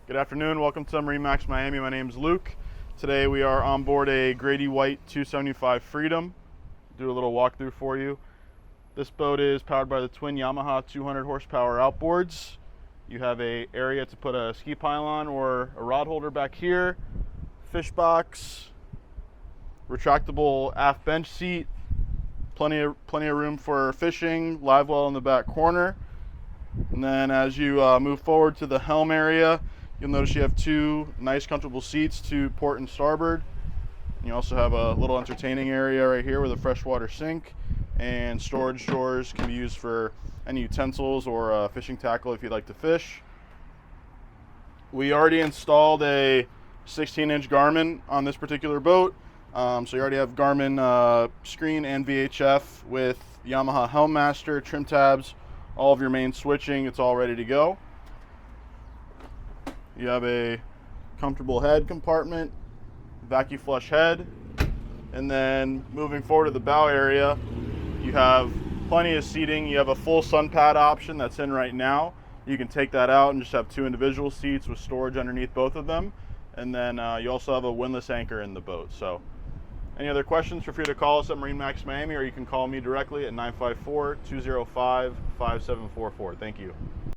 Good afternoon, welcome to MarineMax Miami. My name is Luke. Today we are on board a Grady-White 275 Freedom. Do a little walkthrough for you. This boat is powered by the twin Yamaha 200 horsepower outboards. You have a area to put a ski pylon or a rod holder back here, fish box, retractable aft bench seat, plenty of room for fishing, live well in the back corner. And then as you move forward to the helm area, you'll notice you have two nice comfortable seats to port and starboard. You also have a little entertaining area right here with a freshwater sink, and storage drawers can be used for any utensils or fishing tackle if you'd like to fish. We already installed a 16-inch Garmin on this particular boat. So you already have Garmin screen and VHF with Yamaha Helm Master, trim tabs, all of your main switching. It's all ready to go. You have a comfortable head compartment, vacuum flush head, and then moving forward to the bow area, you have plenty of seating. You have a full sun pad option that's in right now. You can take that out and just have two individual seats with storage underneath both of them. And then you also have a windlass anchor in the boat. So any other questions, feel free to call us at MarineMax Miami, or you can call me directly at 954-205-5744. Thank you.